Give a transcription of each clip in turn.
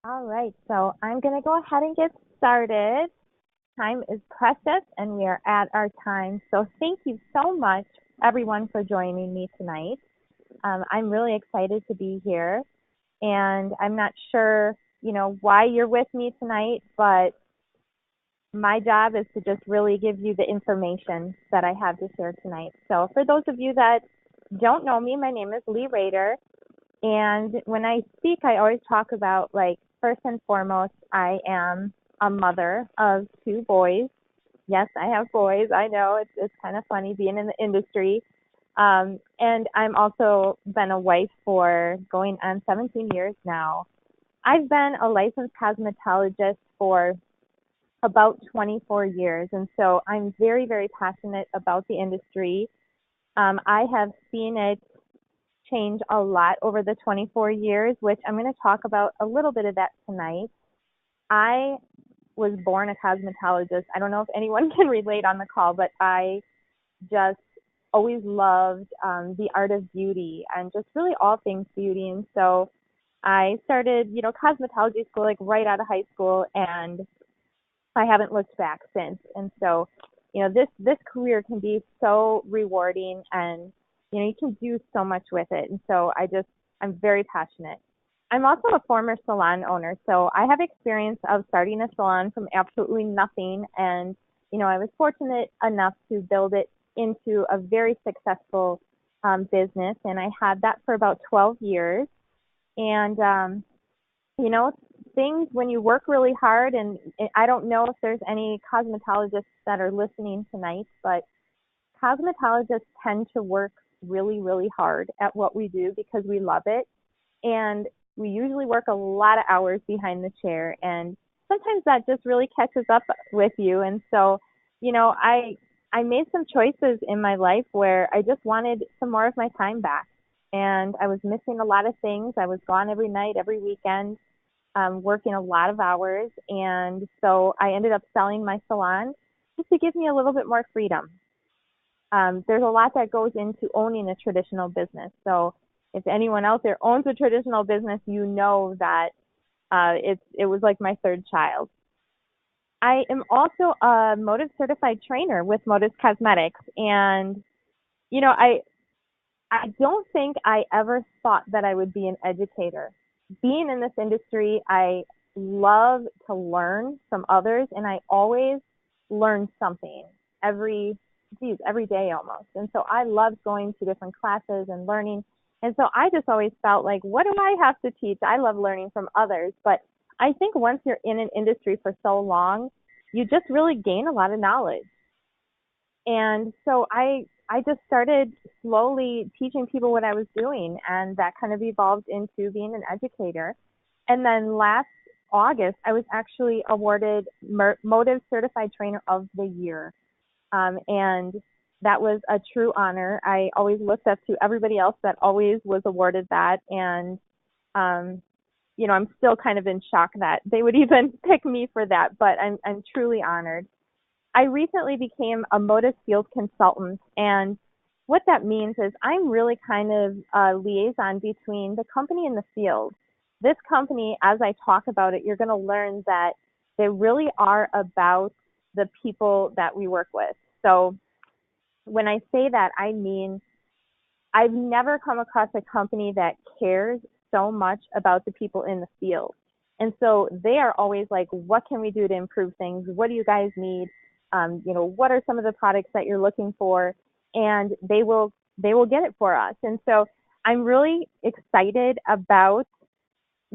All right, so I'm going to go ahead and get started. Time is precious and we are at our time. So thank you so much, everyone, for joining me tonight. I'm really excited to be here, and I'm not sure, why you're with me tonight, but my job is to just really give you the information that I have to share tonight. So for those of you that don't know me, my name is Leigh Raeder. And when I speak, I always talk about, like, first and foremost, I am a mother of two boys. Yes, I have boys. I know it's kind of funny being in the industry. And I'm also been a wife for going on 17 years now. I've been a licensed cosmetologist for about 24 years. And so I'm very, very passionate about the industry. I have seen it change a lot over the 24 years, which I'm going to talk about a little bit of that tonight. I was born a cosmetologist. I don't know if anyone can relate on the call, but I just always loved the art of beauty and just really all things beauty. And so I started, cosmetology school like right out of high school, and I haven't looked back since. And so, this career can be so rewarding, and you can do so much with it. And so I'm very passionate. I'm also a former salon owner, so I have experience of starting a salon from absolutely nothing. And, I was fortunate enough to build it into a very successful business. And I had that for about 12 years. And, you know, things when you work really hard, and I don't know if there's any cosmetologists that are listening tonight, but cosmetologists tend to work really, really hard at what we do because we love it. And we usually work a lot of hours behind the chair. And sometimes that just really catches up with you. And so, I made some choices in my life where I just wanted some more of my time back. And I was missing a lot of things. I was gone every night, every weekend, working a lot of hours. And so I ended up selling my salon just to give me a little bit more freedom. There's a lot that goes into owning a traditional business. So if anyone out there owns a traditional business, you know that it was like my third child. I am also a Motive certified trainer with Motive Cosmetics, and you know, I I don't think I ever thought that I would be an educator. Being in this industry, I love to learn from others, and I always learn something every day almost. And so I love going to different classes and learning. And so I just always felt like, what do I have to teach? I love learning from others. But I think once you're in an industry for so long, you just really gain a lot of knowledge. And so I just started slowly teaching people what I was doing, and that kind of evolved into being an educator. And then last August, I was actually awarded Motive Certified Trainer of the Year. And that was a true honor. I always looked up to everybody else that always was awarded that. And, I'm still kind of in shock that they would even pick me for that, but I'm truly honored. I recently became a Motive Field consultant, and what that means is I'm really kind of a liaison between the company and the field. This company, as I talk about it, you're going to learn that they really are about the people that we work with. So when I say that, I mean I've never come across a company that cares so much about the people in the field. And so they are always like, what can we do to improve things? What do you guys need? What are some of the products that you're looking for? And they will get it for us. And so I'm really excited about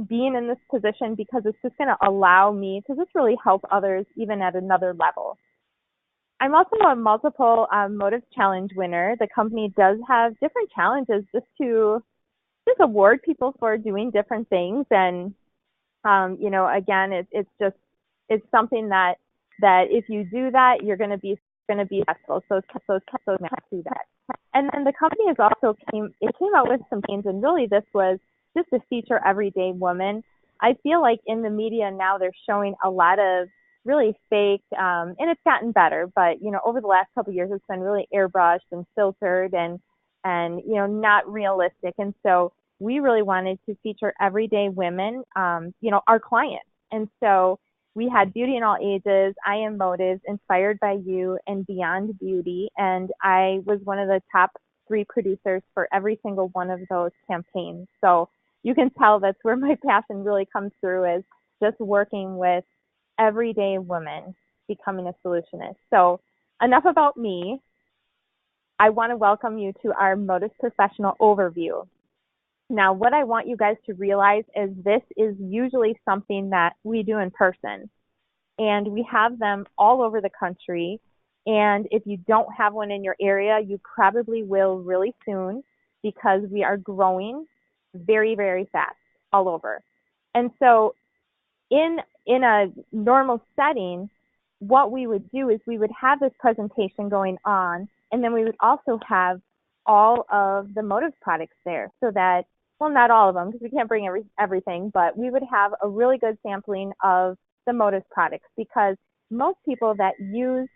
being in this position because it's just going to allow me to just really help others even at another level. I'm also a multiple Motive Challenge winner. The company does have different challenges just award people for doing different things. And, again, it's something that if you do that, you're going to be successful. So do that. And then the company has also came out with some things, and really this was just to feature everyday women. I feel like in the media now they're showing a lot of really fake, and it's gotten better, but over the last couple of years it's been really airbrushed and filtered and not realistic. And so we really wanted to feature everyday women, our clients. And so we had Beauty in All Ages, I Am Motives, Inspired by You, and Beyond Beauty. And I was one of the top 3 producers for every single one of those campaigns. So you can tell that's where my passion really comes through, is just working with everyday women becoming a solutionist. So enough about me. I want to welcome you to our Motives Professional Overview. Now, what I want you guys to realize is this is usually something that we do in person, and we have them all over the country. And if you don't have one in your area, you probably will really soon, because we are growing very, very fast all over. And so in a normal setting, what we would do is we would have this presentation going on, and then we would also have all of the Motives products there, so that, well, not all of them, because we can't bring everything, but we would have a really good sampling of the Motives products, because most people that use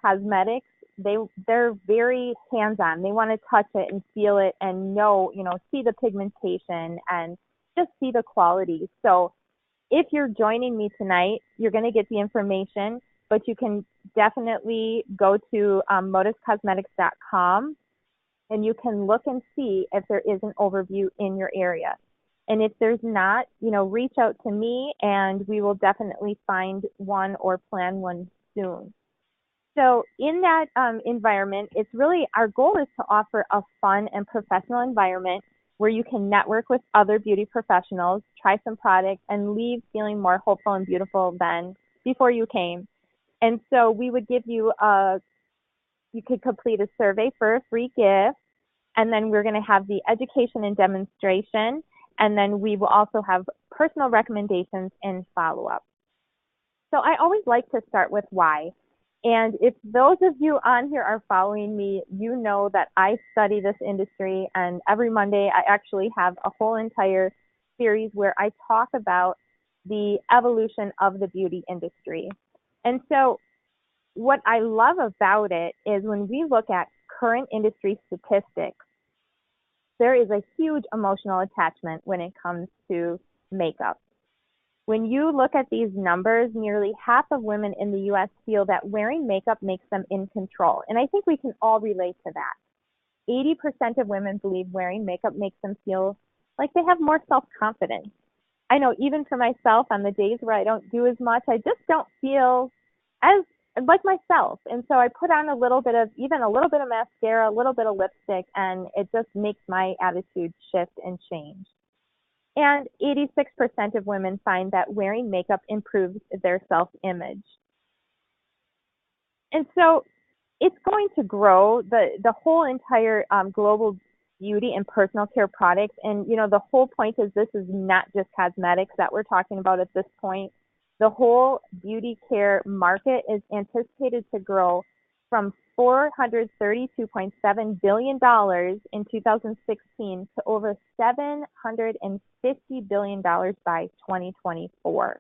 cosmetics, they're very hands-on. They want to touch it and feel it and know, see the pigmentation and just see the quality. So if you're joining me tonight, you're going to get the information, but you can definitely go to motivescosmetics.com, and you can look and see if there is an overview in your area. And if there's not, reach out to me, and we will definitely find one or plan one soon. So in that environment, it's really, our goal is to offer a fun and professional environment where you can network with other beauty professionals, try some products, and leave feeling more hopeful and beautiful than before you came. And so we would give you you could complete a survey for a free gift, and then we're going to have the education and demonstration, and then we will also have personal recommendations and follow-up. So I always like to start with why. And if those of you on here are following me, you know that I study this industry, and every Monday I actually have a whole entire series where I talk about the evolution of the beauty industry. And so what I love about it is when we look at current industry statistics, there is a huge emotional attachment when it comes to makeup. When you look at these numbers, nearly half of women in the U.S. feel that wearing makeup makes them in control. And I think we can all relate to that. 80% of women believe wearing makeup makes them feel like they have more self-confidence. I know even for myself, on the days where I don't do as much, I just don't feel as like myself. And so I put on a little bit of mascara, a little bit of lipstick, and it just makes my attitude shift and change. And 86% of women find that wearing makeup improves their self-image. And so it's going to grow, the whole entire global beauty and personal care products. And, the whole point is this is not just cosmetics that we're talking about at this point. The whole beauty care market is anticipated to grow from $432.7 billion in 2016 to over $750 billion by 2024.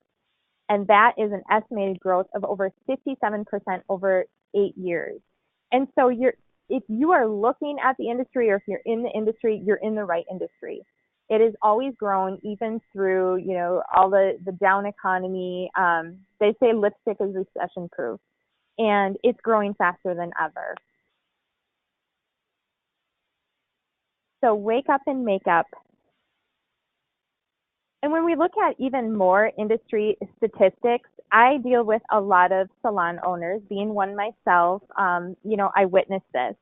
And that is an estimated growth of over 57% over 8 years. And so if you are looking at the industry, or if you're in the industry, you're in the right industry. It has always grown, even through, all the down economy. They say lipstick is recession proof, and it's growing faster than ever. So wake up and makeup. And when we look at even more industry statistics, I deal with a lot of salon owners, being one myself. I witnessed this.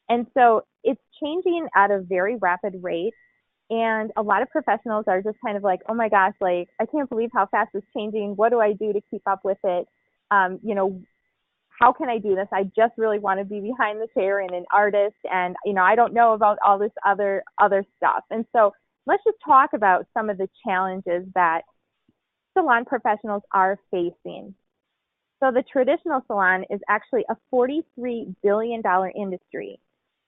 And so it's changing at a very rapid rate. And a lot of professionals are just kind of like, oh my gosh, like, I can't believe how fast it's changing. What do I do to keep up with it? How can I do this? I just really want to be behind the chair and an artist. And, I don't know about all this other stuff. And so let's just talk about some of the challenges that salon professionals are facing. So the traditional salon is actually a $43 billion industry.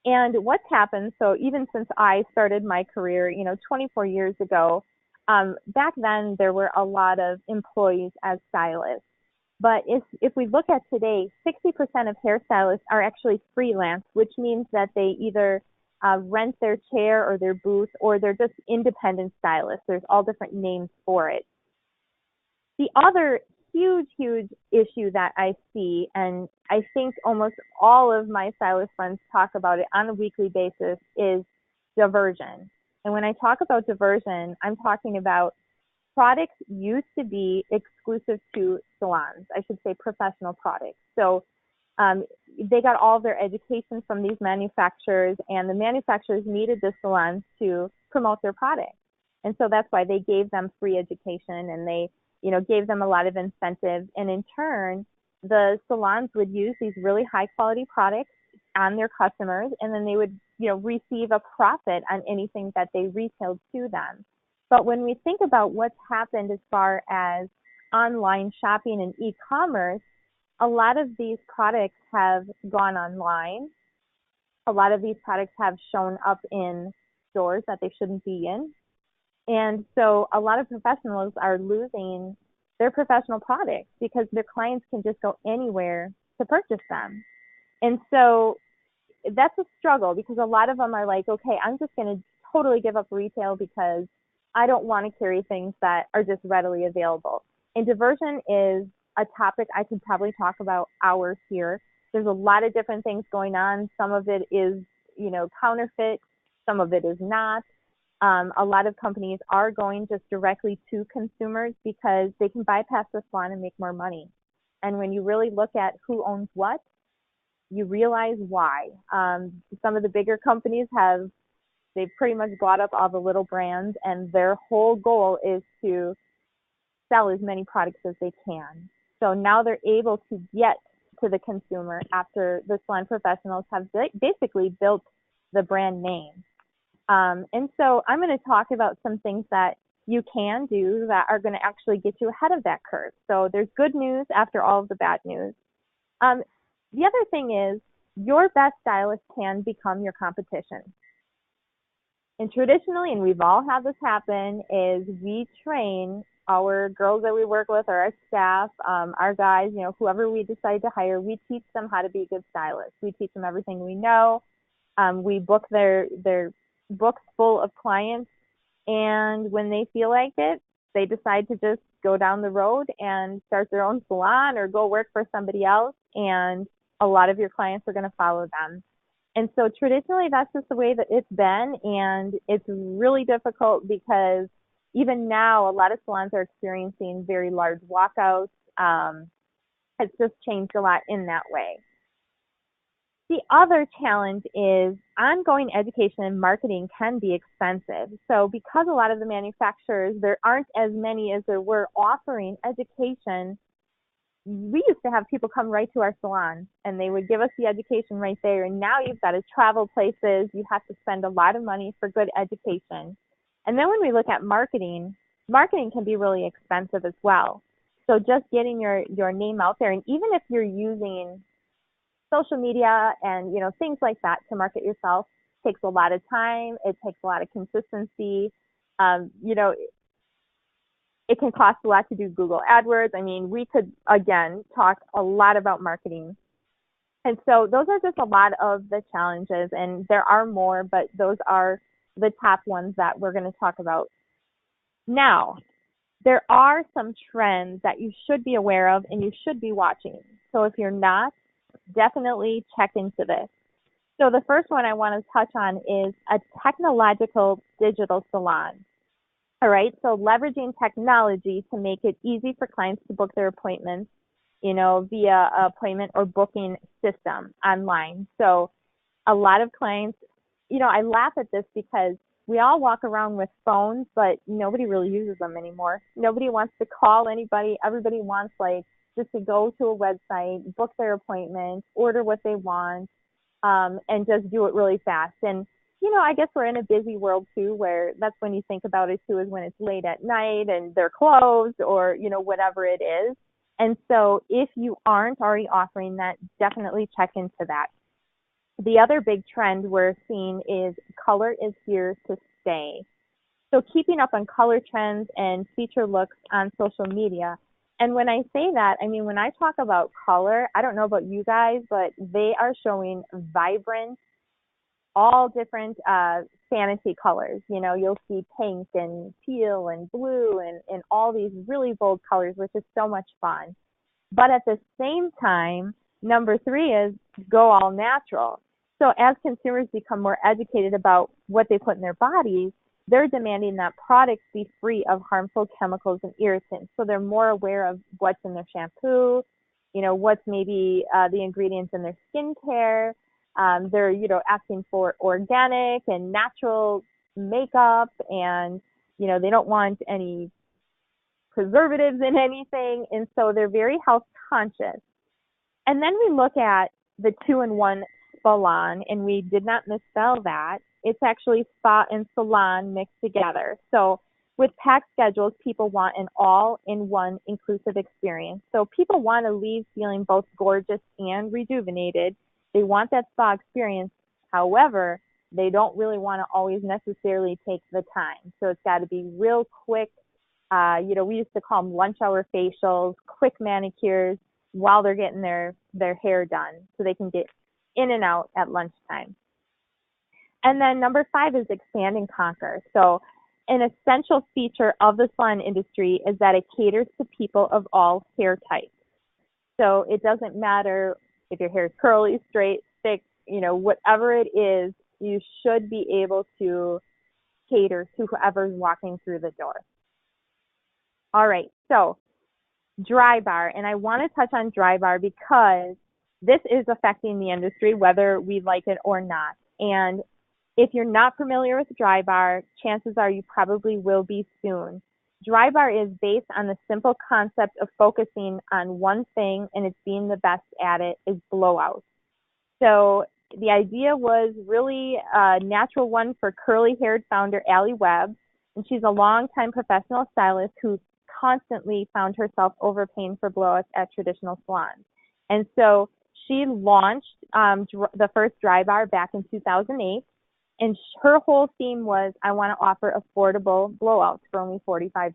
And what's happened, so even since I started my career, 24 years ago, back then there were a lot of employees as stylists. But if we look at today, 60% of hairstylists are actually freelance, which means that they either rent their chair or their booth, or they're just independent stylists. There's all different names for it. The other huge issue that I see, and I think almost all of my stylist friends talk about it on a weekly basis, is diversion. And when I talk about diversion, I'm talking about products used to be exclusive to salons. I should say professional products. So they got all of their education from these manufacturers, and the manufacturers needed the salons to promote their products. And so that's why they gave them free education, and they, gave them a lot of incentives. And in turn, the salons would use these really high quality products on their customers, and then they would, receive a profit on anything that they retailed to them. But when we think about what's happened as far as online shopping and e-commerce, a lot of these products have gone online. A lot of these products have shown up in stores that they shouldn't be in. And so a lot of professionals are losing their professional products because their clients can just go anywhere to purchase them. And so that's a struggle, because a lot of them are like, okay, I'm just going to totally give up retail because I don't want to carry things that are just readily available. And diversion is a topic I could probably talk about hours here. There's a lot of different things going on. Some of it is, counterfeit. Some of it is not. A lot of companies are going just directly to consumers because they can bypass the salon and make more money. And when you really look at who owns what, you realize why. Some of the bigger companies they've pretty much bought up all the little brands, and their whole goal is to sell as many products as they can. So now they're able to get to the consumer after the salon professionals have basically built the brand name. And so I'm going to talk about some things that you can do that are going to actually get you ahead of that curve. So there's good news after all of the bad news. The other thing is, your best stylist can become your competition. And traditionally, and we've all had this happen, is we train our girls that we work with, or our staff, our guys, whoever we decide to hire, we teach them how to be good stylists. We teach them everything we know. We book their books full of clients, and when they feel like it, they decide to just go down the road and start their own salon or go work for somebody else, and a lot of your clients are going to follow them. And so traditionally, that's just the way that it's been, and it's really difficult because even now, a lot of salons are experiencing very large walkouts. It's just changed a lot in that way. The other challenge is ongoing education and marketing can be expensive. So because a lot of the manufacturers, there aren't as many as there were offering education, we used to have people come right to our salon and they would give us the education right there. And now you've got to travel places. You have to spend a lot of money for good education. And then when we look at marketing can be really expensive as well. So just getting your name out there, and even if you're using social media and, things like that to market yourself, takes a lot of time. It takes a lot of consistency. It can cost a lot to do Google AdWords. I mean, we could, again, talk a lot about marketing. And so those are just a lot of the challenges, and there are more, but those are the top ones that we're going to talk about. Now, there are some trends that you should be aware of and you should be watching. So if you're not, definitely check into this. So the first one I want to touch on is a technological digital salon. All right, so leveraging technology to make it easy for clients to book their appointments, via appointment or booking system online. So a lot of clients, I laugh at this because we all walk around with phones, but nobody really uses them anymore. Nobody wants to call anybody. Everybody wants just to go to a website, book their appointment, order what they want, and just do it really fast. And I guess we're in a busy world too, where that's when you think about it too, is when it's late at night and they're closed or, whatever it is. And so if you aren't already offering that, definitely check into that. The other big trend we're seeing is color is here to stay. So keeping up on color trends and feature looks on social media. And when I say that, I mean, when I talk about color, I don't know about you guys, but they are showing vibrant, all different fantasy colors. You know, you'll see pink and teal and blue and all these really bold colors, which is so much fun. But at the same time, number three is go all natural. So as consumers become more educated about what they put in their bodies, they're demanding that products be free of harmful chemicals and irritants. So they're more aware of what's in their shampoo, you know, what's maybe the ingredients in their skincare. They're, you know, asking for organic and natural makeup, and, you know, they don't want any preservatives in anything. And so they're very health conscious. And then we look at the 2-in-1 salon, and we did not misspell that. It's actually spa and salon mixed together. So with packed schedules, people want an all-in-one inclusive experience. So people want to leave feeling both gorgeous and rejuvenated. They want that spa experience. However, they don't really want to always necessarily take the time. So it's got to be real quick. You know, we used to call them lunch hour facials, quick manicures while they're getting their hair done so they can get in and out at lunchtime. And then number 5 is expand and conquer. So an essential feature of the salon industry is that it caters to people of all hair types. So it doesn't matter if your hair is curly, straight, thick, you know, whatever it is, you should be able to cater to whoever's walking through the door. All right, so dry bar, and I want to touch on dry bar because this is affecting the industry whether we like it or not. And if you're not familiar with dry bar, chances are you probably will be soon. Dry bar is based on the simple concept of focusing on one thing and it's being the best at it is blowout. So the idea was really a natural one for curly-haired founder Allie Webb, and she's a longtime professional stylist who constantly found herself overpaying for blowouts at traditional salons. And so she launched the first dry bar back in 2008, and her whole theme was, I want to offer affordable blowouts for only $45.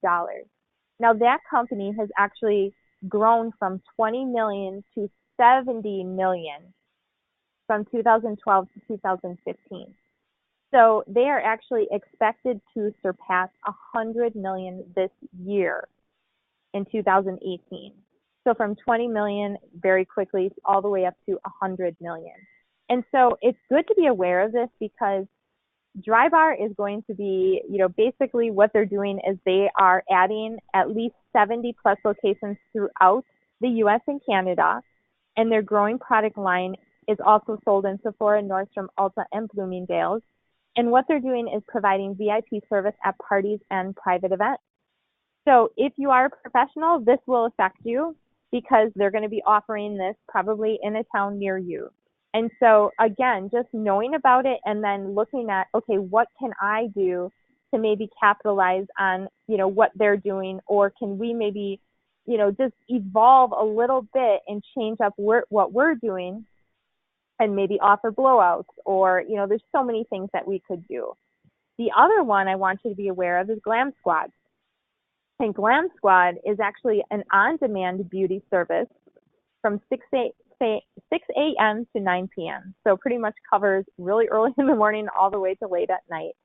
Now that company has actually grown from 20 million to 70 million from 2012 to 2015. So they are actually expected to surpass 100 million this year in 2018. So from 20 million very quickly all the way up to 100 million. And so it's good to be aware of this because dry bar is going to be, you know, basically what they're doing is they are adding at least 70 plus locations throughout the US and Canada, and their growing product line is also sold in Sephora, Nordstrom, Ulta, and Bloomingdale's. And what they're doing is providing VIP service at parties and private events. So if you are a professional, this will affect you because they're going to be offering this probably in a town near you. And so again, just knowing about it and then looking at, okay, what can I do to maybe capitalize on, you know, what they're doing, or can we maybe, you know, just evolve a little bit and change up what we're doing and maybe offer blowouts, or, you know, there's so many things that we could do. The other one I want you to be aware of is Glam Squad. And Glam Squad is actually an on-demand beauty service from 6 a.m. to 9 p.m. So pretty much covers really early in the morning all the way to late at night.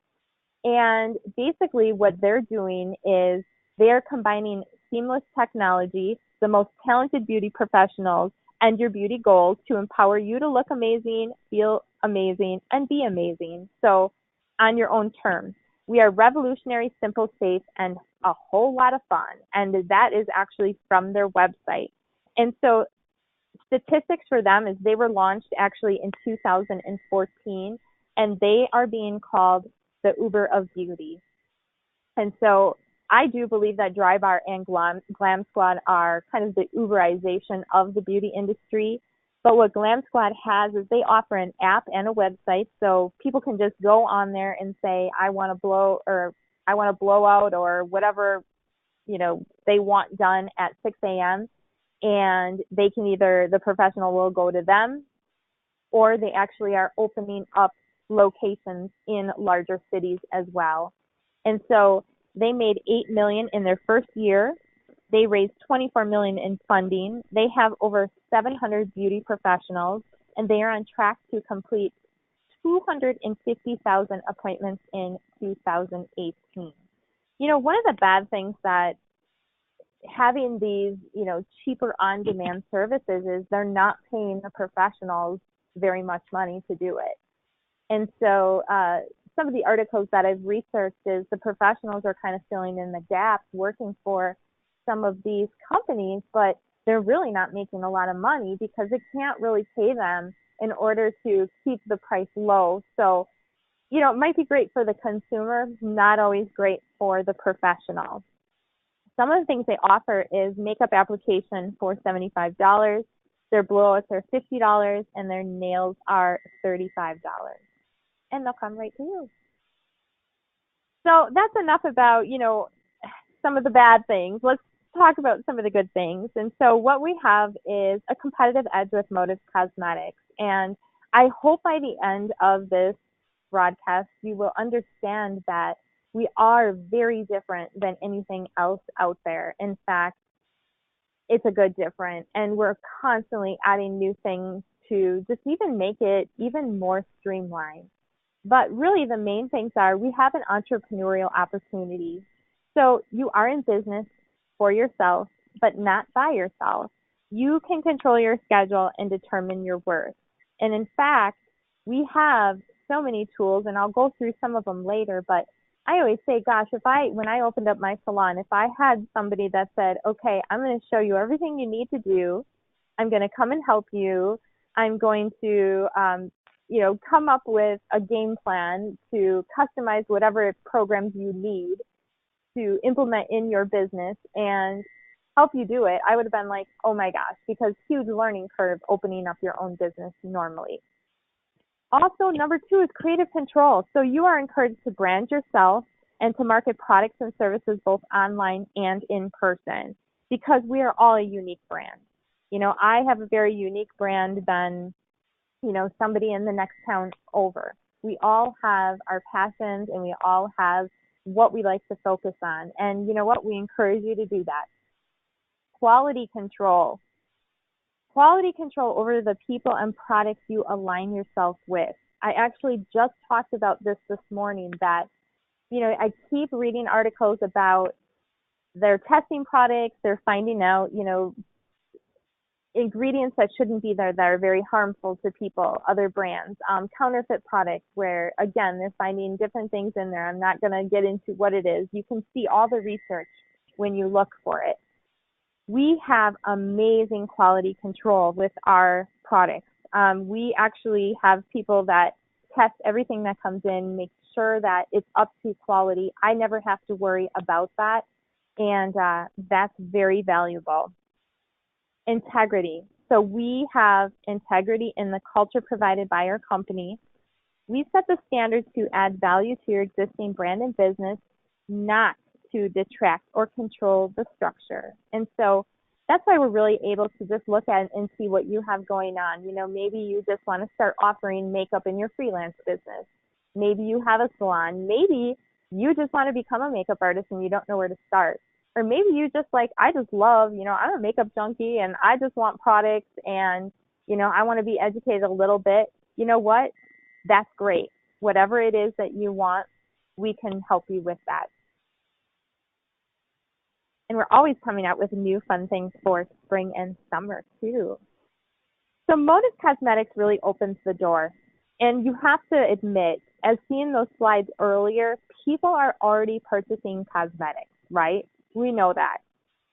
And basically what they're doing is they're combining seamless technology, the most talented beauty professionals, and your beauty goals to empower you to look amazing, feel amazing, and be amazing. So on your own terms. We are revolutionary, simple, safe, and a whole lot of fun. And that is actually from their website. And so statistics for them is they were launched actually in 2014, and they are being called the Uber of beauty. And so I do believe that Dry Bar and Glam Squad are kind of the Uberization of the beauty industry. But what Glam Squad has is they offer an app and a website, so people can just go on there and say, I want to blow out or whatever, you know, they want done at 6 a.m. And they can either, the professional will go to them, or they actually are opening up locations in larger cities as well. And so they made $8 million in their first year. They raised $24 million in funding. They have over 700 beauty professionals, and they are on track to complete 250,000 appointments in 2018. One of the bad things that having these, cheaper on-demand services is they're not paying the professionals very much money to do it. And so some of the articles that I've researched is the professionals are kind of filling in the gaps working for some of these companies, but they're really not making a lot of money because it can't really pay them in order to keep the price low. So, it might be great for the consumer, not always great for the professional. Some of the things they offer is makeup application for $75, their blowouts are $50, and their nails are $35. And they'll come right to you. So that's enough about, some of the bad things. Let's talk about some of the good things. And so what we have is a competitive edge with Motive Cosmetics. And I hope by the end of this broadcast, you will understand that we are very different than anything else out there. In fact, it's a good different. And we're constantly adding new things to just even make it even more streamlined. But really the main things are we have an entrepreneurial opportunity. So you are in business for yourself, but not by yourself. You can control your schedule and determine your worth. And in fact, we have so many tools, and I'll go through some of them later, but I always say, gosh, when I opened up my salon, if I had somebody that said, okay, I'm going to show you everything you need to do, I'm going to come and help you, I'm going to, come up with a game plan to customize whatever programs you need to implement in your business and help you do it, I would have been like, oh my gosh, because huge learning curve opening up your own business normally. Also, number 2 is creative control. So you are encouraged to brand yourself and to market products and services both online and in person because we are all a unique brand. I have a very unique brand than, somebody in the next town over. We all have our passions and we all have what we like to focus on. And you know what? We encourage you to do that. Quality control. Quality control over the people and products you align yourself with. I actually just talked about this morning that, I keep reading articles about they're testing products, they're finding out, ingredients that shouldn't be there that are very harmful to people, other brands, counterfeit products where, again, they're finding different things in there. I'm not going to get into what it is. You can see all the research when you look for it. We have amazing quality control with our products. We actually have people that test everything that comes in, make sure that it's up to quality. I never have to worry about that, and that's very valuable. Integrity. So we have integrity in the culture provided by our company. We set the standards to add value to your existing brand and business, not to detract or control the structure. And so that's why we're really able to just look at and see what you have going on. Maybe you just want to start offering makeup in your freelance business. Maybe you have a salon. Maybe you just want to become a makeup artist and you don't know where to start. Or maybe you just I just love, I'm a makeup junkie and I just want products and, I want to be educated a little bit. You know what? That's great. Whatever it is that you want, we can help you with that. And we're always coming out with new fun things for spring and summer too. So Motive Cosmetics really opens the door. And you have to admit, as seen those slides earlier, people are already purchasing cosmetics, right? We know that.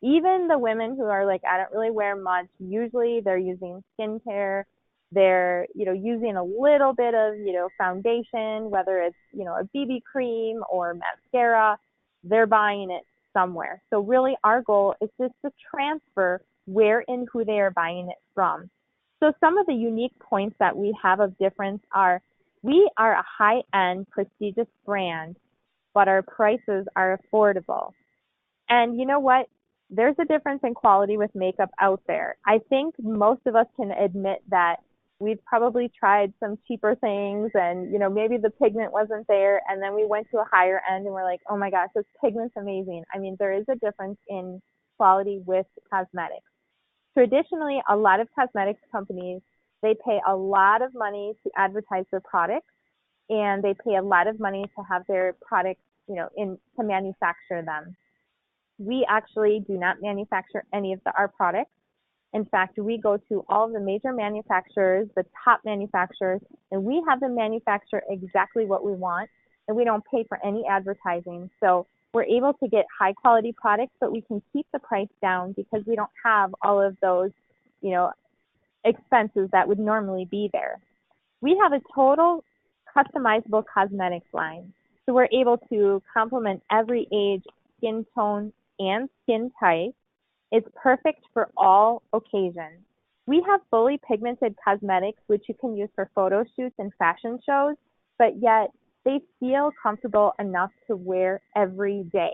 Even the women who are like, I don't really wear much, usually they're using skincare. They're, using a little bit of, foundation, whether it's, a BB cream or mascara, they're buying it somewhere. So really our goal is just to transfer where and who they are buying it from. So some of the unique points that we have of difference are we are a high-end, prestigious brand, but our prices are affordable. And you know what? There's a difference in quality with makeup out there. I think most of us can admit that we've probably tried some cheaper things and, maybe the pigment wasn't there. And then we went to a higher end and we're like, oh my gosh, this pigment's amazing. I mean, there is a difference in quality with cosmetics. Traditionally, a lot of cosmetics companies, they pay a lot of money to advertise their products. and they pay a lot of money to have their products, to manufacture them. We actually do not manufacture any of our products. In fact, we go to all of the major manufacturers, the top manufacturers, and we have them manufacture exactly what we want, and we don't pay for any advertising. So we're able to get high quality products, but we can keep the price down because we don't have all of those, expenses that would normally be there. We have a total customizable cosmetics line. So we're able to complement every age, skin tone, and skin type. It's perfect for all occasions. We have fully pigmented cosmetics, which you can use for photo shoots and fashion shows, but yet they feel comfortable enough to wear every day.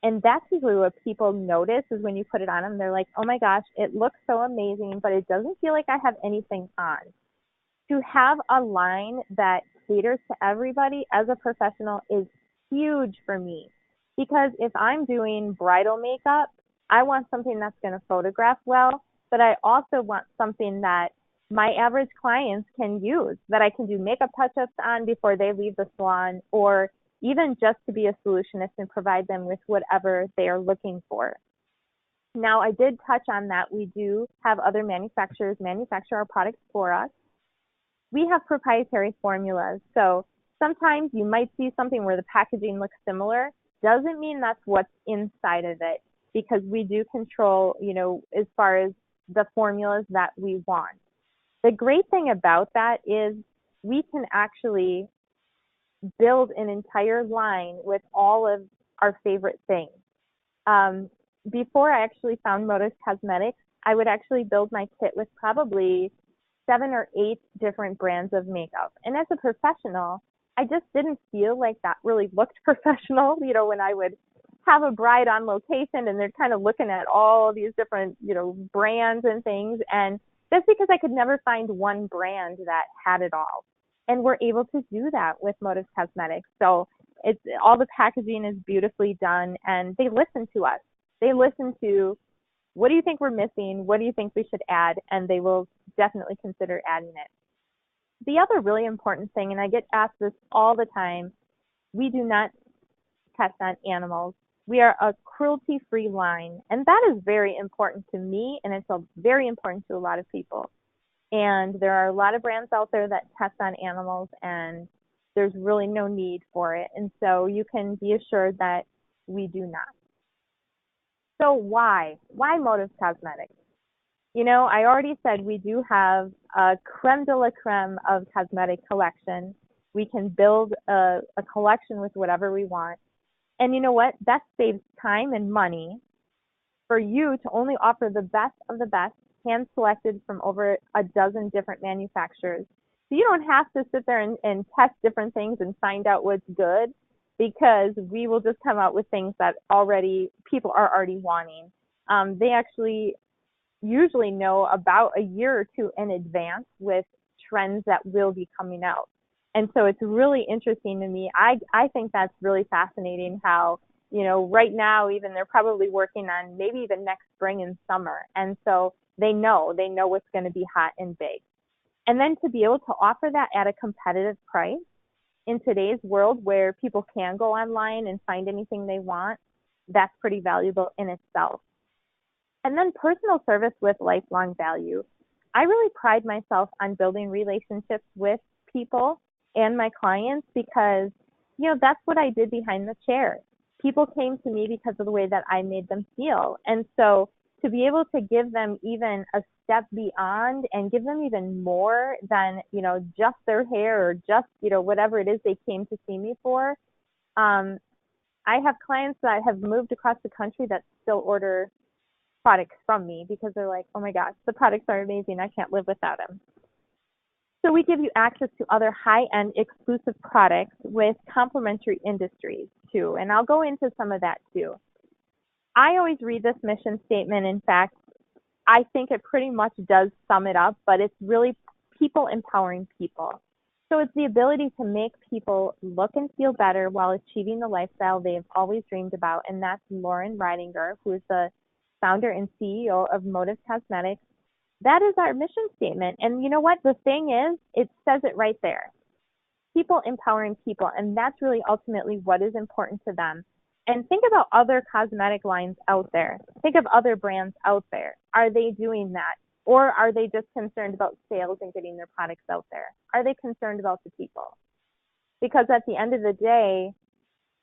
And that's usually what people notice is when you put it on them, they're like, oh my gosh, it looks so amazing, but it doesn't feel like I have anything on. To have a line that caters to everybody as a professional is huge for me. Because if I'm doing bridal makeup, I want something that's going to photograph well, but I also want something that my average clients can use, that I can do makeup touch-ups on before they leave the salon, or even just to be a solutionist and provide them with whatever they are looking for. Now, I did touch on that. We do have other manufacturers manufacture our products for us. We have proprietary formulas. So sometimes you might see something where the packaging looks similar. Doesn't mean that's what's inside of it, because we do control, as far as the formulas that we want. The great thing about that is we can actually build an entire line with all of our favorite things. Before I actually found Motive Cosmetics, I would actually build my kit with probably 7 or 8 different brands of makeup. And as a professional, I just didn't feel like that really looked professional, when I would have a bride on location and they're kind of looking at all these different, brands and things. And that's because I could never find one brand that had it all. And we're able to do that with Motive Cosmetics. So it's all the packaging is beautifully done, and they listen to us. They listen to, what do you think we're missing? What do you think we should add? And they will definitely consider adding it. The other really important thing, and I get asked this all the time, we do not test on animals. We are a cruelty-free line, and that is very important to me, and it's very important to a lot of people. And there are a lot of brands out there that test on animals, and there's really no need for it. And so you can be assured that we do not. So why? Why Motive Cosmetics? I already said we do have a creme de la creme of cosmetic collection. We can build a collection with whatever we want. And you know what? That saves time and money for you to only offer the best of the best, hand-selected from over a dozen different manufacturers. So you don't have to sit there and test different things and find out what's good, because we will just come out with things that people are already wanting. They actually usually know about a year or two in advance with trends that will be coming out. And so it's really interesting to me. I think that's really fascinating how, right now, even they're probably working on maybe even next spring and summer. And so they know what's going to be hot and big. And then to be able to offer that at a competitive price in today's world where people can go online and find anything they want, that's pretty valuable in itself. And then personal service with lifelong value. I really pride myself on building relationships with people and my clients because, that's what I did behind the chair. People came to me because of the way that I made them feel. And so to be able to give them even a step beyond and give them even more than, just their hair or just, whatever it is they came to see me for. I have clients that have moved across the country that still order products from me because they're like, oh my gosh, the products are amazing. I can't live without them. So we give you access to other high-end exclusive products with complementary industries too. And I'll go into some of that too. I always read this mission statement. In fact, I think it pretty much does sum it up, but it's really people empowering people. So it's the ability to make people look and feel better while achieving the lifestyle they've always dreamed about. And that's Leigh Raeder, who is the founder and CEO of Motive Cosmetics. That is our mission statement. And you know what? The thing is, it says it right there. people empowering people, and that's really ultimately what is important to them. And think about other cosmetic lines out there. Think of other brands out there. Are they doing that? Or are they just concerned about sales and getting their products out there? Are they concerned about the people? Because at the end of the day,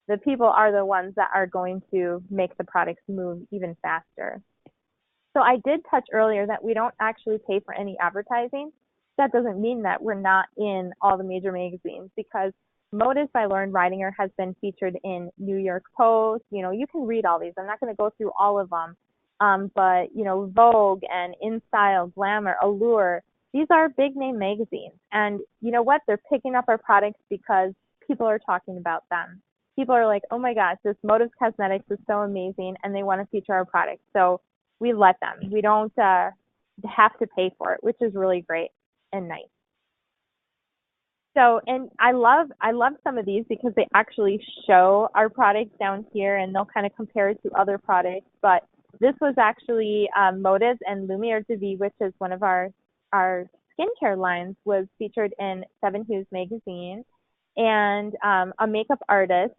the people are the ones that are going to make the products move even faster. So I did touch earlier that we don't actually pay for any advertising. That doesn't mean that we're not in all the major magazines, because Motives by Leigh Raeder has been featured in New York Post. You know, you can read all these. I'm not going to go through all of them. But, you know, Vogue and InStyle, Glamour, Allure, these are big name magazines. And you know what? They're picking up our products because people are talking about them. People are like, oh my gosh, this Motives Cosmetics is so amazing, and they want to feature our products. So we let them. We don't have to pay for it, which is really great and nice. So, and I love some of these because they actually show our products down here, and they'll kind of compare it to other products. But this was actually Motives and Lumiere de Vie, which is one of our skincare lines, was featured in Seven Hues magazine. And a makeup artist,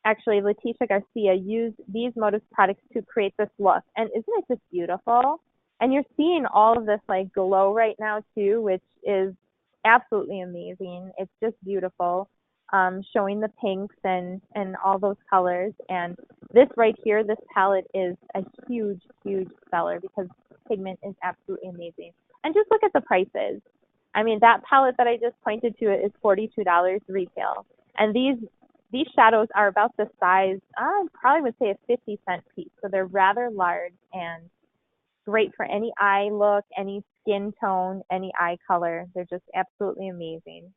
actually Leticia Garcia, used these Motives products to create this look. And isn't it just beautiful? And you're seeing all of this like glow right now too, which is absolutely amazing. It's just beautiful, showing the pinks and all those colors. And this right here, this palette is a huge, huge seller because pigment is absolutely amazing. And just look at the prices. I mean, that palette that I just pointed to is $42 retail. And these shadows are about the size, I probably would say a 50-cent piece. So they're rather large and great for any eye look, any skin tone, any eye color. They're just absolutely amazing.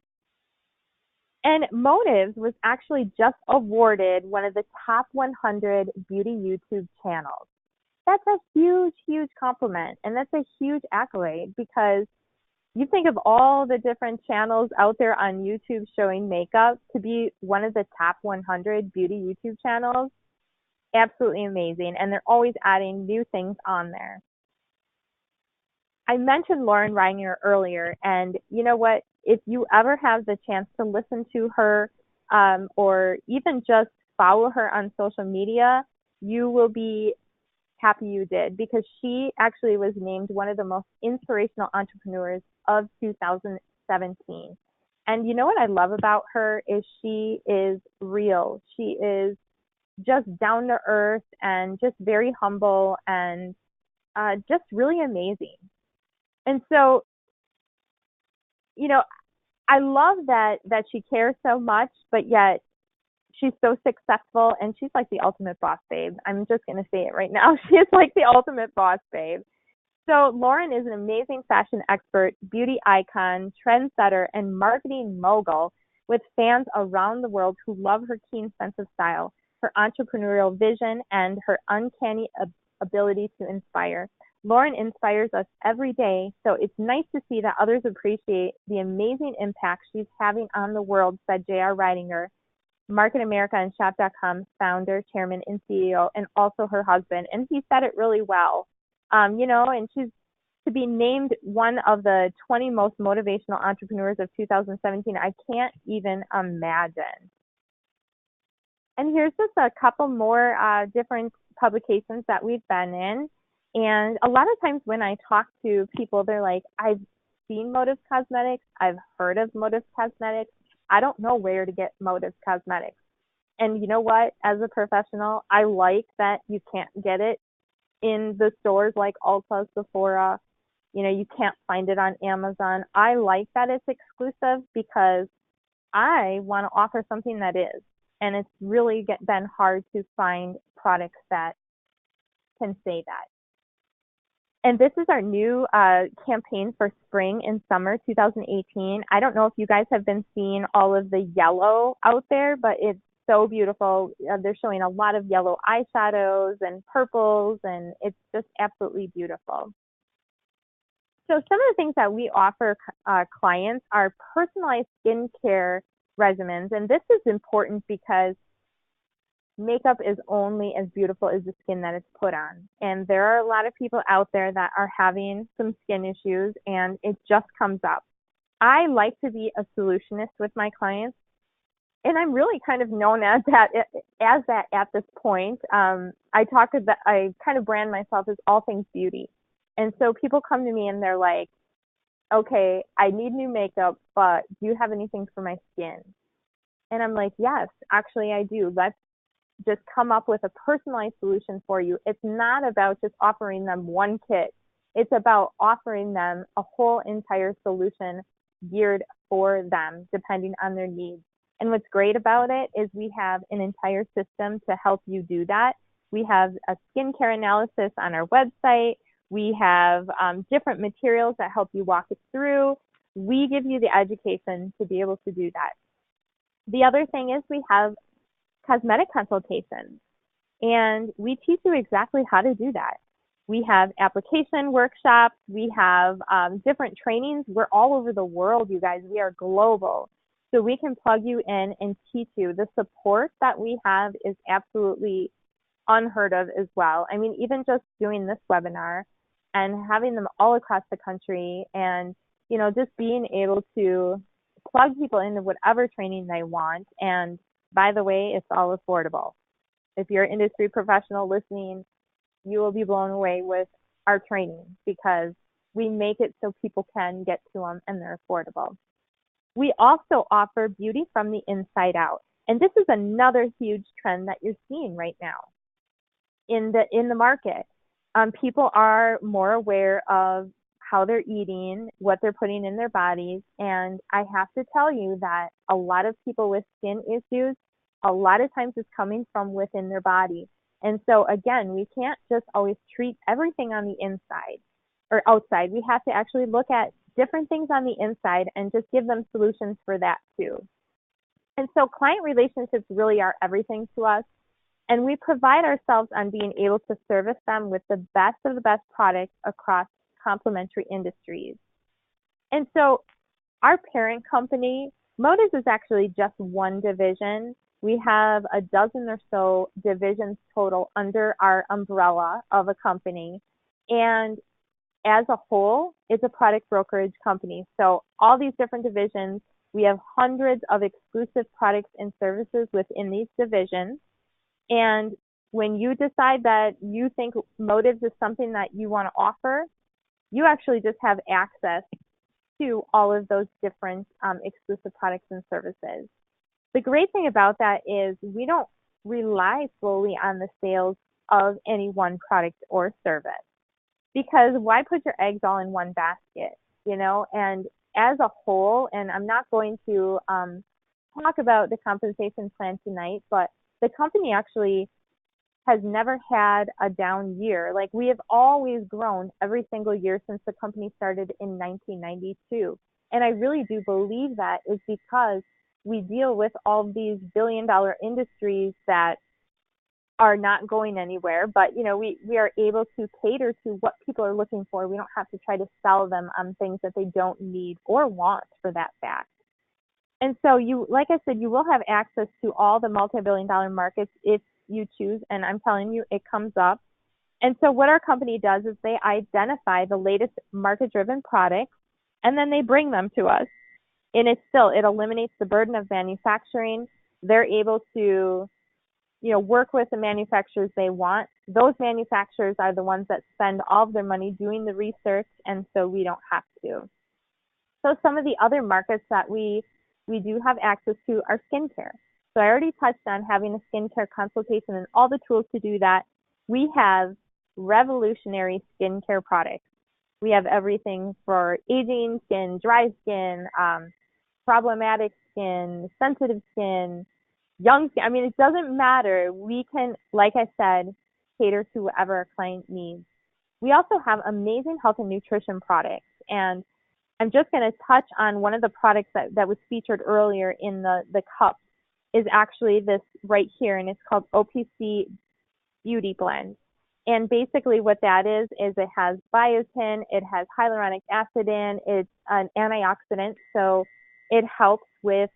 And Motives was actually just awarded one of the top 100 beauty YouTube channels. That's a huge, huge compliment. And that's a huge accolade, because you think of all the different channels out there on YouTube showing makeup, to be one of the top 100 beauty YouTube channels, absolutely amazing. And they're always adding new things on there. I mentioned Leigh Raeder earlier, and you know what? If you ever have the chance to listen to her or even just follow her on social media, you will be happy you did, because she actually was named one of the most inspirational entrepreneurs of 2017. And you know what I love about her is she is real. She is just down to earth and just very humble and just really amazing. And so, you know, I love that she cares so much, but yet she's so successful, and she's like the ultimate boss babe. I'm just going to say it right now. She is like the ultimate boss babe. So Lauren is an amazing fashion expert, beauty icon, trendsetter, and marketing mogul with fans around the world who love her keen sense of style, her entrepreneurial vision, and her uncanny ability to inspire. Lauren inspires us every day, so it's nice to see that others appreciate the amazing impact she's having on the world, said J.R. Raeder, Market America and Shop.com founder, chairman, and CEO, and also her husband. And he said it really well. You know, and she's to be named one of the 20 most motivational entrepreneurs of 2017. I can't even imagine. And here's just a couple more different publications that we've been in. And a lot of times when I talk to people, they're like, I've seen Motives Cosmetics, I've heard of Motives Cosmetics, I don't know where to get Motives Cosmetics. And you know what? As a professional, I like that you can't get it in the stores like Ulta, Sephora. You know, you can't find it on Amazon. I like that it's exclusive because I want to offer something that is. And it's really been hard to find products that can say that. And this is our new campaign for spring and summer 2018. I don't know if you guys have been seeing all of the yellow out there, but it's so beautiful. They're showing a lot of yellow eyeshadows and purples, and it's just absolutely beautiful. So some of the things that we offer clients are personalized skincare regimens. And this is important because makeup is only as beautiful as the skin that it's put on. And there are a lot of people out there that are having some skin issues, and it just comes up. I like to be a solutionist with my clients, and I'm really kind of known as that at this point. I kind of brand myself as all things beauty. And so people come to me and they're like, okay, I need new makeup, but do you have anything for my skin? And I'm like, yes, actually I do. Let's just come up with a personalized solution for you. It's not about just offering them one kit. It's about offering them a whole entire solution geared for them, depending on their needs. And what's great about it is we have an entire system to help you do that. We have a skincare analysis on our website. We have different materials that help you walk it through. We give you the education to be able to do that. The other thing is we have cosmetic consultations, and we teach you exactly how to do that. We have application workshops. We have different trainings. We're all over the world, you guys. We are global. So we can plug you in and teach you. The support that we have is absolutely unheard of as well. I mean, even just doing this webinar and having them all across the country, and, just being able to plug people into whatever training they want. And by the way, it's all affordable. If you're an industry professional listening, you will be blown away with our training because we make it so people can get to them and they're affordable. We also offer beauty from the inside out. And this is another huge trend that you're seeing right now in the market. People are more aware of how they're eating, what they're putting in their bodies. And I have to tell you that a lot of people with skin issues, a lot of times it's coming from within their body. And so again, we can't just always treat everything on the inside or outside. We have to actually look at different things on the inside and just give them solutions for that too. And so client relationships really are everything to us. And we pride ourselves on being able to service them with the best of the best products across complementary industries. And so our parent company, Motives, is actually just one division. We have a dozen or so divisions total under our umbrella of a company. And as a whole, it's a product brokerage company. So all these different divisions, we have hundreds of exclusive products and services within these divisions. And when you decide that you think Motives is something that you want to offer, you actually just have access to all of those different exclusive products and services. The great thing about that is we don't rely solely on the sales of any one product or service, because why put your eggs all in one basket, And as a whole, and I'm not going to talk about the compensation plan tonight, but the company actually has never had a down year. Like, we have always grown every single year since the company started in 1992. And I really do believe that is because we deal with all these billion-dollar industries that are not going anywhere, but we are able to cater to what people are looking for. We don't have to try to sell them on things that they don't need or want, for that fact. And so like I said, you will have access to all the multi-billion-dollar markets if you choose, and I'm telling you, it comes up. And so what our company does is they identify the latest market-driven products, and then they bring them to us. And it eliminates the burden of manufacturing. They're able to, work with the manufacturers they want. Those manufacturers are the ones that spend all of their money doing the research, and so we don't have to. So some of the other markets that we do have access to are skincare. So I already touched on having a skincare consultation and all the tools to do that. We have revolutionary skincare products. We have everything for aging skin, dry skin, problematic skin, sensitive skin, young skin. I mean, it doesn't matter. We can, like I said, cater to whatever a client needs. We also have amazing health and nutrition products. And I'm just going to touch on one of the products that was featured earlier in the cup is actually this right here, and it's called OPC Beauty Blend. And basically what that is it has biotin, it has hyaluronic acid in, it's an antioxidant, so it helps with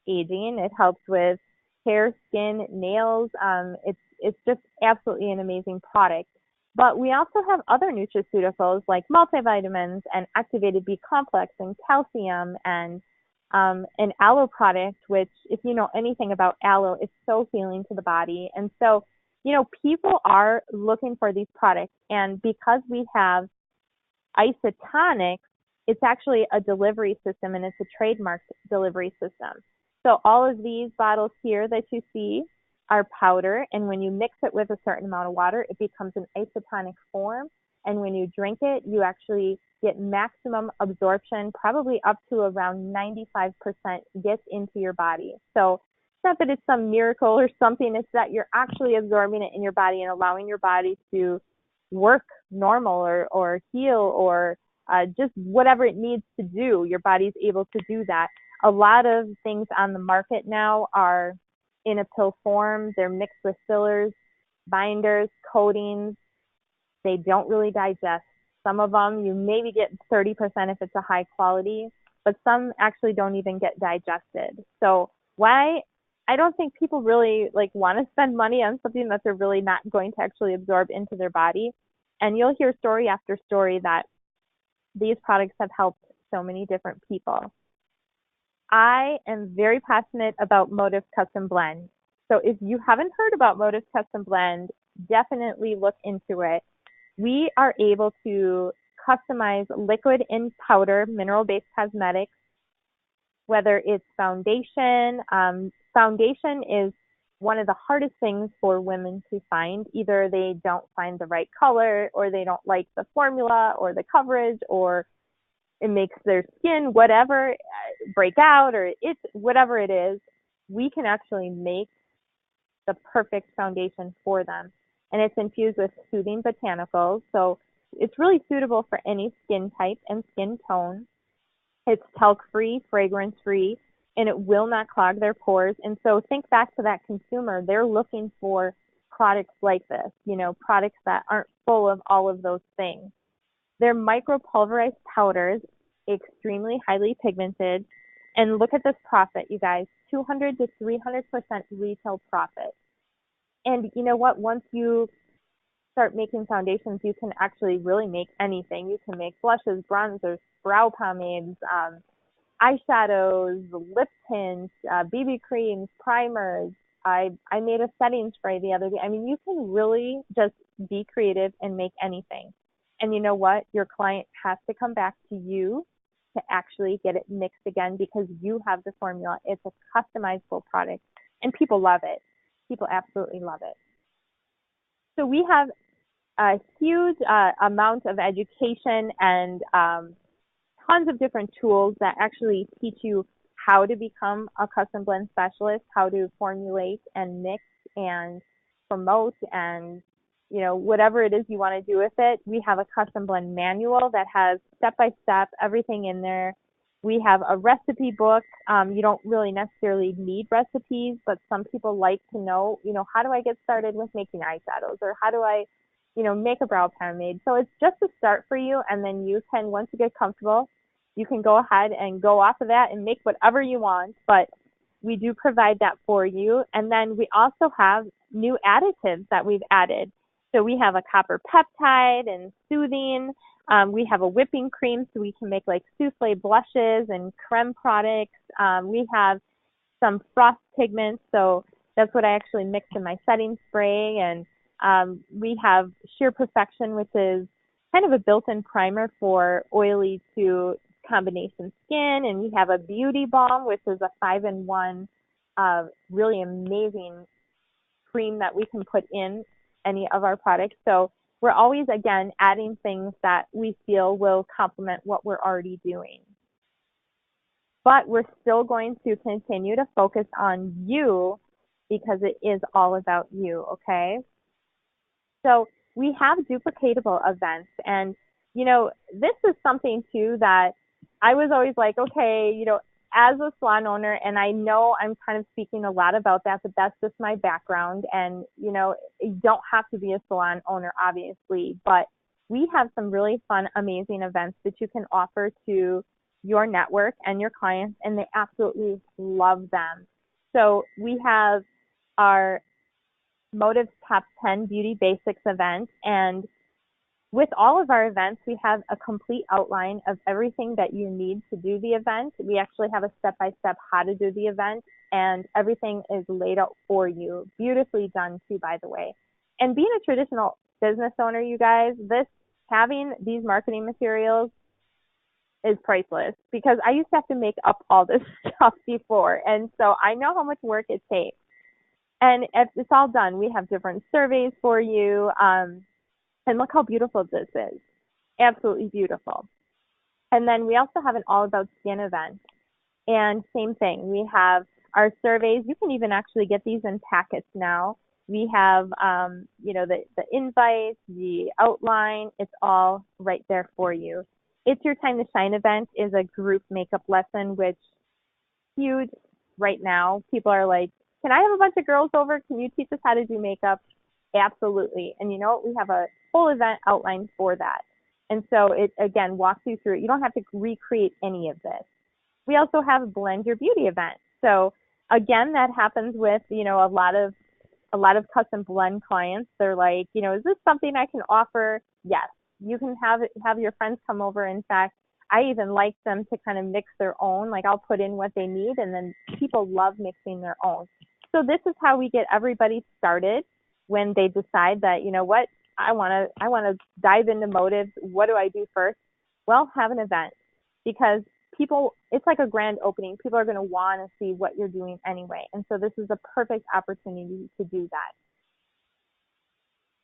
aging, it helps with hair, skin, nails. It's just absolutely an amazing product. But we also have other nutraceuticals like multivitamins and activated B complex and calcium and an aloe product, which if you know anything about aloe, it's so healing to the body. And so, people are looking for these products. And because we have isotonics, it's actually a delivery system, and it's a trademarked delivery system. So all of these bottles here that you see are powder, and when you mix it with a certain amount of water, it becomes an isotonic form. And when you drink it, you actually get maximum absorption, probably up to around 95% gets into your body. So it's not that it's some miracle or something, it's that you're actually absorbing it in your body and allowing your body to work normal or heal or just whatever it needs to do. Your body's able to do that. A lot of things on the market now are in a pill form. They're mixed with fillers, binders, coatings. They don't really digest. Some of them you maybe get 30% if it's a high quality, but some actually don't even get digested. So why I don't think people really want to spend money on something that they're really not going to actually absorb into their body. And you'll hear story after story that these products have helped so many different people. I am very passionate about Motive Custom Blend. So if you haven't heard about Motive Custom Blend, definitely look into it. We are able to customize liquid and powder mineral-based cosmetics, whether it's foundation. Foundation is one of the hardest things for women to find. Either they don't find the right color, or they don't like the formula or the coverage, or it makes their skin, whatever, break out, or it's whatever it is. We can actually make the perfect foundation for them. And it's infused with soothing botanicals. So it's really suitable for any skin type and skin tone. It's talc-free, fragrance-free, and it will not clog their pores. And so think back to that consumer. They're looking for products like this, products that aren't full of all of those things. They're micro-pulverized powders, extremely highly pigmented. And look at this profit, you guys, 200 to 300% retail profit. And you know what? Once you start making foundations, you can actually really make anything. You can make blushes, bronzers, brow pomades, eyeshadows, lip tints, BB creams, primers. I made a setting spray the other day. I mean, you can really just be creative and make anything. And you know what? Your client has to come back to you to actually get it mixed again because you have the formula. It's a customizable product, and people love it. People absolutely love it. So we have a huge amount of education and tons of different tools that actually teach you how to become a custom blend specialist, how to formulate and mix and promote and whatever it is you want to do with it. We have a custom blend manual that has step-by-step everything in there. We have a recipe book. You don't really necessarily need recipes, but some people like to know, how do I get started with making eyeshadows, or how do I, make a brow pomade? So it's just a start for you, and then you can, once you get comfortable, you can go ahead and go off of that and make whatever you want, but we do provide that for you. And then we also have new additives that we've added. So we have a copper peptide and soothing. We have a whipping cream so we can make like souffle blushes and creme products. We have some frost pigments, so that's what I actually mix in my setting spray. And we have Sheer Perfection, which is kind of a built-in primer for oily to combination skin. And we have a Beauty Balm, which is a 5-in-1 really amazing cream that we can put in any of our products. So we're always, again, adding things that we feel will complement what we're already doing. But we're still going to continue to focus on you because it is all about you, okay? So we have duplicatable events. And, this is something, too, that I was always like, okay, as a salon owner, and I know I'm kind of speaking a lot about that, but that's just my background. And, you don't have to be a salon owner, obviously, but we have some really fun, amazing events that you can offer to your network and your clients, and they absolutely love them. So we have our Motive Top 10 Beauty Basics event, and with all of our events, we have a complete outline of everything that you need to do the event. We actually have a step-by-step how to do the event, and everything is laid out for you. Beautifully done too, by the way. And being a traditional business owner, you guys, having these marketing materials is priceless, because I used to have to make up all this stuff before. And so I know how much work it takes. And it's all done. We have different surveys for you. And look how beautiful this is. Absolutely beautiful. And then we also have an All About Skin event. And same thing. We have our surveys. You can even actually get these in packets now. We have, the invite, the outline. It's all right there for you. It's Your Time to Shine event is a group makeup lesson, which huge right now. People are like, can I have a bunch of girls over? Can you teach us how to do makeup? Absolutely. And you know what? We have a whole event outlined for that. And so it, again, walks you through it. You don't have to recreate any of this. We also have a Blend Your Beauty event. So again, that happens with, a lot of custom blend clients. They're like, is this something I can offer? Yes. You can have your friends come over. In fact, I even like them to kind of mix their own. Like, I'll put in what they need, and then people love mixing their own. So this is how we get everybody started when they decide that, what, I want to dive into motives. What do I do first? Well, have an event, because people, it's like a grand opening. People are going to want to see what you're doing anyway. And so this is a perfect opportunity to do that.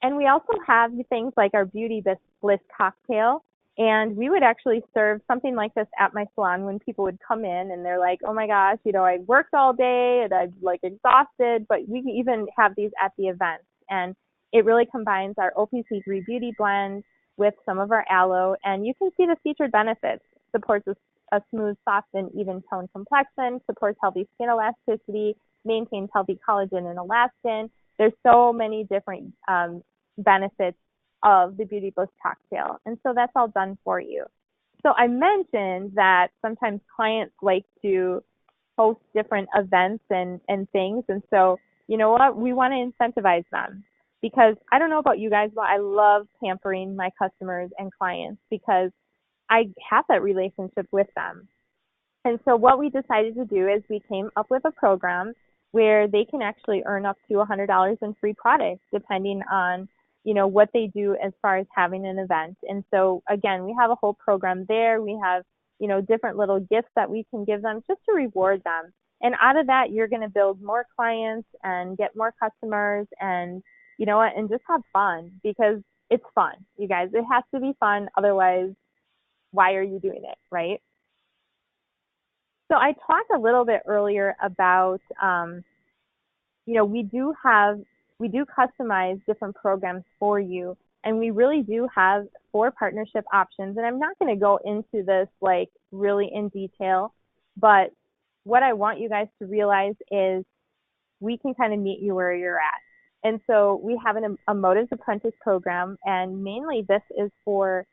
And we also have things like our Beauty Bliss cocktail. And we would actually serve something like this at my salon when people would come in and they're like, oh my gosh, I worked all day and I'm like exhausted, but we can even have these at the events. And it really combines our OPC3 Beauty Blend with some of our aloe. And you can see the featured benefits. Supports a smooth, soft, and even tone complexion, supports healthy skin elasticity, maintains healthy collagen and elastin. There's so many different benefits of the Beauty Bliss cocktail. And so that's all done for you. So I mentioned that sometimes clients like to host different events and things. And so, you know what? We want to incentivize them, because I don't know about you guys, but I love pampering my customers and clients because I have that relationship with them. And so what we decided to do is we came up with a program where they can actually earn up to $100 in free products, depending on what they do as far as having an event. And so again, we have a whole program there. We have, different little gifts that we can give them just to reward them. And out of that, you're going to build more clients and get more customers and, and just have fun, because it's fun, you guys. It has to be fun. Otherwise, why are you doing it, right? So I talked a little bit earlier about, we do customize different programs for you, and we really do have 4 partnership options. And I'm not going to go into this like really in detail, but what I want you guys to realize is we can kind of meet you where you're at. And so we have a Motives Apprentice program, and mainly this is for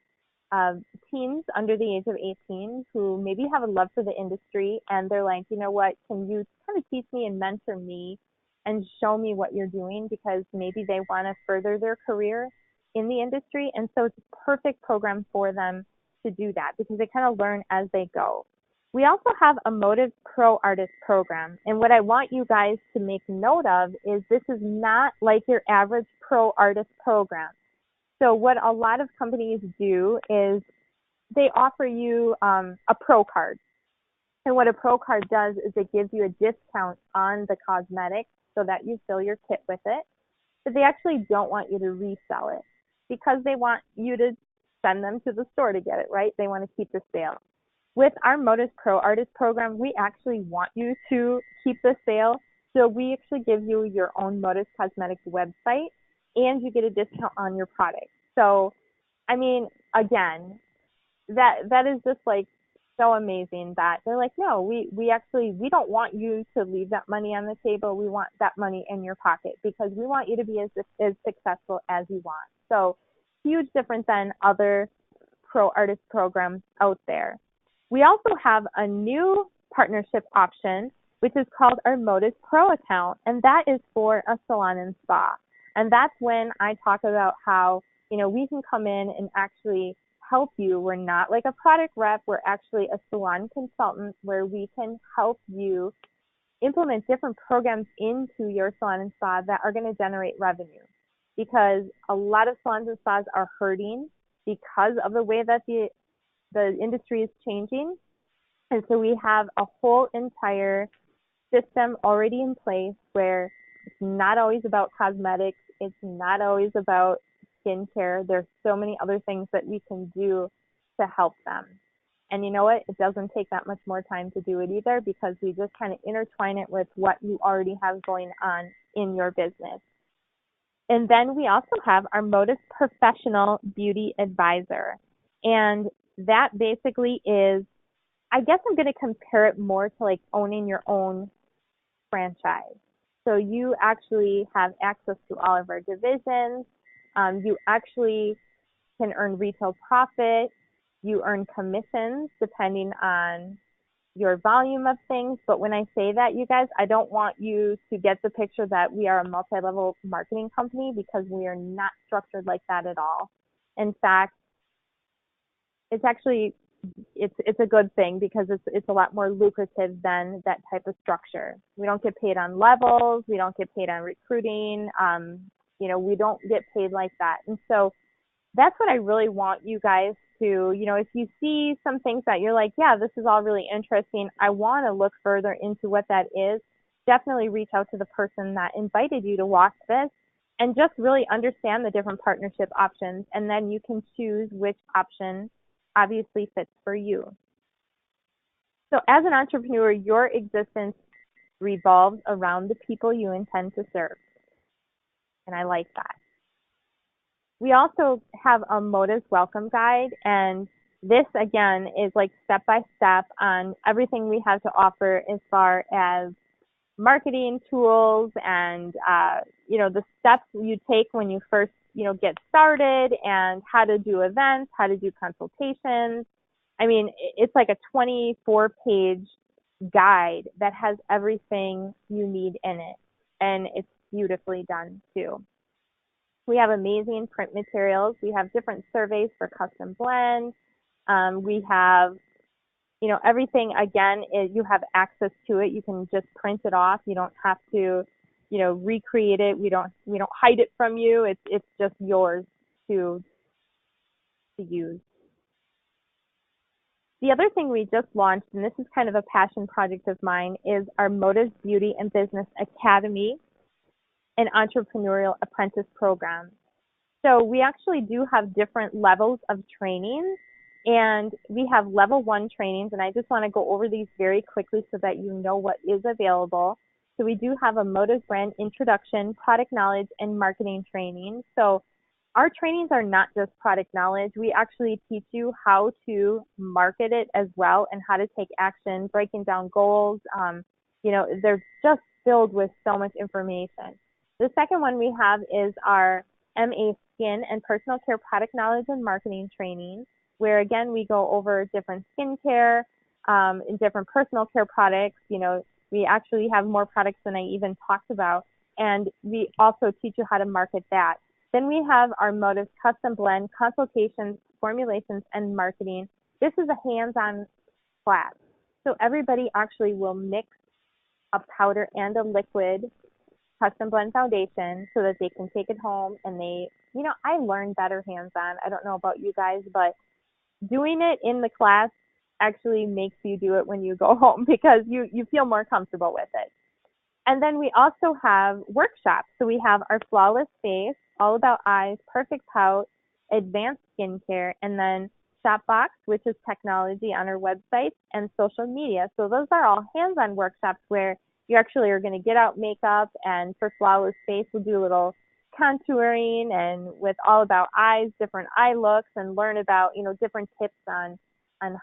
teens under the age of 18 who maybe have a love for the industry, and they're like, you know what, can you kind of teach me and mentor me and show me what you're doing, because maybe they want to further their career in the industry. And so it's a perfect program for them to do that, because they kind of learn as they go. We also have a Motives Pro Artist program. And what I want you guys to make note of is this is not like your average Pro Artist program. So what a lot of companies do is they offer you a Pro Card. And what a Pro Card does is it gives you a discount on the cosmetics so that you fill your kit with it. But they actually don't want you to resell it, because they want you to send them to the store to get it, right? They want to keep the sale. With our Motives Pro Artist program, we actually want you to keep the sale. So we actually give you your own Motives Cosmetics website, and you get a discount on your product. So, I mean, again, that is just like so amazing that they're like, no, we don't want you to leave that money on the table. We want that money in your pocket, because we want you to be as successful as you want. So huge difference than other pro artist programs out there. We also have a new partnership option, which is called our Motives Pro account, and that is for a salon and spa. And that's when I talk about how we can come in and actually help you. We're not like a product rep. We're actually a salon consultant where we can help you implement different programs into your salon and spa that are going to generate revenue. Because a lot of salons and spas are hurting because of the way that the industry is changing. And so we have a whole entire system already in place where it's not always about cosmetics. It's not always about skincare. There's so many other things that we can do to help them. And you know what? It doesn't take that much more time to do it either, because we just kind of intertwine it with what you already have going on in your business. And then we also have our Modus Professional Beauty Advisor. And that basically is, I guess I'm going to compare it more to like owning your own franchise. So you actually have access to all of our divisions. You actually can earn retail profit. You earn commissions depending on your volume of things. But when I say that, you guys, I don't want you to get the picture that we are a multi-level marketing company, because we are not structured like that at all. In fact, it's actually, it's a good thing, because it's a lot more lucrative than that type of structure. We don't get paid on levels. We don't get paid on recruiting. We don't get paid like that. And so that's what I really want you guys to, if you see some things that you're like, yeah, this is all really interesting, I want to look further into what that is, definitely reach out to the person that invited you to watch this and just really understand the different partnership options. And then you can choose which option obviously fits for you. So as an entrepreneur, your existence revolves around the people you intend to serve. And I like that. We also have a Modus Welcome Guide, and this, again, is like step-by-step on everything we have to offer as far as marketing tools and, the steps you take when you first, get started, and how to do events, how to do consultations. I mean, it's like a 24-page guide that has everything you need in it, and it's beautifully done too. We have amazing print materials. We have different surveys for custom blends. We have, everything, again, you have access to it. You can just print it off. You don't have to, recreate it. We don't hide it from you. It's just yours to use. The other thing we just launched, and this is kind of a passion project of mine, is our Modus Beauty and Business Academy, an entrepreneurial apprentice program. So we actually do have different levels of training, and we have level 1 trainings, and I just want to go over these very quickly so that you know what is available. So we do have a Modus brand introduction, product knowledge, and marketing training. So our trainings are not just product knowledge. We actually teach you how to market it as well, and how to take action, breaking down goals. They're just filled with so much information. The second one we have is our MA Skin and Personal Care Product Knowledge and Marketing Training, where again we go over different skincare and different personal care products. We actually have more products than I even talked about, and we also teach you how to market that. Then we have our Modus Custom Blend, Consultations, Formulations, and Marketing. This is a hands-on class. So everybody actually will mix a powder and a liquid custom blend foundation so that they can take it home, and I learned better hands-on. I don't know about you guys, but doing it in the class actually makes you do it when you go home, because you feel more comfortable with it. And then we also have workshops. So we have our Flawless Face, All About Eyes, Perfect Pout, Advanced Skincare, and then Shopbox, which is technology on our website, and social media. So those are all hands-on workshops where you actually are going to get out makeup, and for Flawless Face, we'll do a little contouring, and with All About Eyes, different eye looks, and learn about, different tips on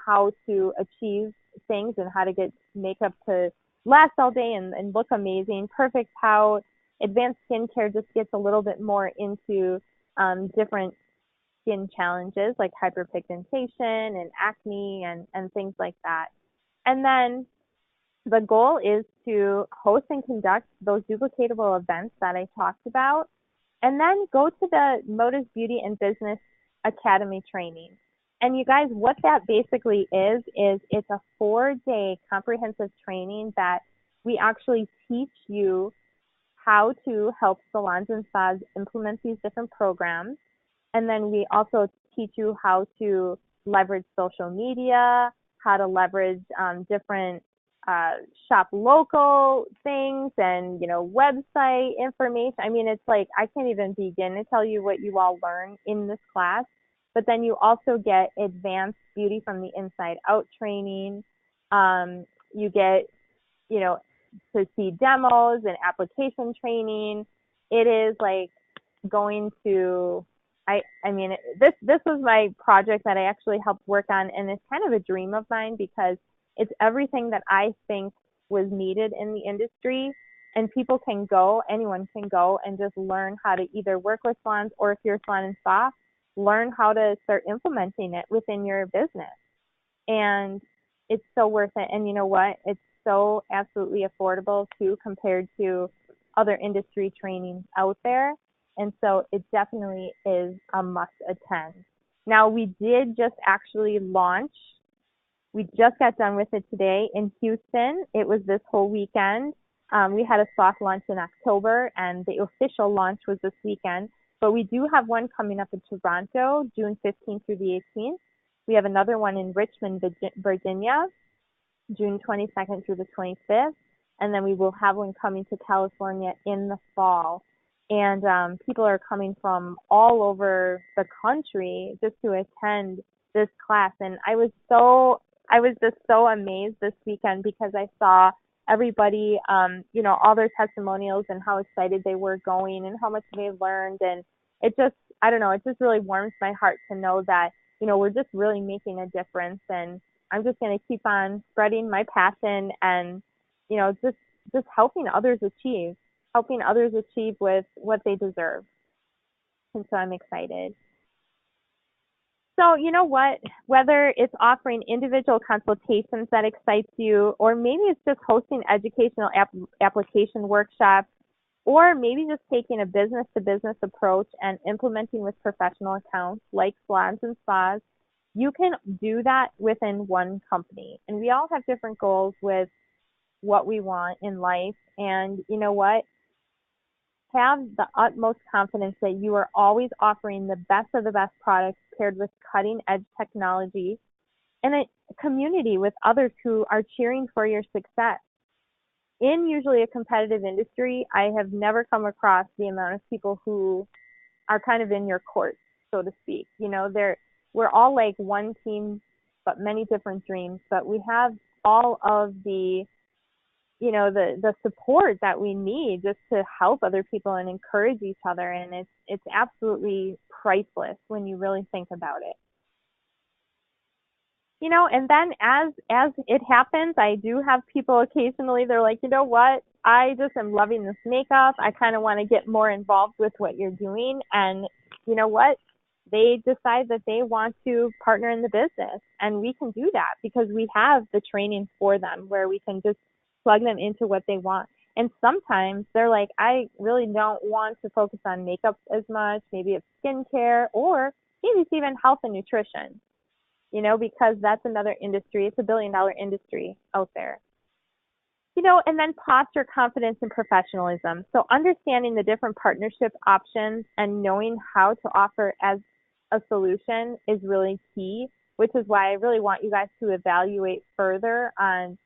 how to achieve things and how to get makeup to last all day and look amazing. Perfect Pout, Advanced Skincare just gets a little bit more into different skin challenges like hyperpigmentation and acne and things like that. And then the goal is to host and conduct those duplicatable events that I talked about. And then go to the Motives Beauty and Business Academy training. And you guys, what that basically is it's a 4-day comprehensive training that we actually teach you how to help salons and spas implement these different programs. And then we also teach you how to leverage social media, how to leverage different shop local things and, website information. I mean, it's like, I can't even begin to tell you what you all learn in this class. But then you also get advanced beauty from the inside out training. You get, to see demos and application training. It is like going to, this was my project that I actually helped work on, and it's kind of a dream of mine because it's everything that I think was needed in the industry, and anyone can go and just learn how to either work with salons, or if you're a salon and spa, learn how to start implementing it within your business. And it's so worth it. And you know what? It's so absolutely affordable too compared to other industry trainings out there. And so it definitely is a must attend. Now, we did just actually launch. We just got done with it today in Houston. It was this whole weekend. We had a soft launch in October, and the official launch was this weekend. But we do have one coming up in Toronto, June 15th through the 18th. We have another one in Richmond, Virginia, June 22nd through the 25th. And then we will have one coming to California in the fall. And people are coming from all over the country just to attend this class. And I was just so amazed this weekend because I saw everybody, all their testimonials and how excited they were going and how much they learned. And it just really warms my heart to know that, we're just really making a difference. And I'm just going to keep on spreading my passion and, just helping others achieve with what they deserve. And so I'm excited. So you know what, whether it's offering individual consultations that excites you, or maybe it's just hosting educational application workshops, or maybe just taking a business-to-business approach and implementing with professional accounts like salons and spas, you can do that within one company. And we all have different goals with what we want in life. And you know what? Have the utmost confidence that you are always offering the best of the best products paired with cutting-edge technology and a community with others who are cheering for your success. In usually a competitive industry, I have never come across the amount of people who are kind of in your court, so to speak. We're all like one team, but many different dreams. But we have all of the support that we need just to help other people and encourage each other. And it's absolutely priceless when you really think about it. And then as it happens, I do have people occasionally, they're like, you know what, I just am loving this makeup. I kind of want to get more involved with what you're doing. And you know what? They decide that they want to partner in the business. And we can do that because we have the training for them where we can just plug them into what they want. And sometimes they're like, I really don't want to focus on makeup as much. Maybe it's skincare, or maybe it's even health and nutrition, because that's another industry. It's $1 billion industry out there. And then posture, confidence, and professionalism. So understanding the different partnership options and knowing how to offer as a solution is really key, which is why I really want you guys to evaluate further on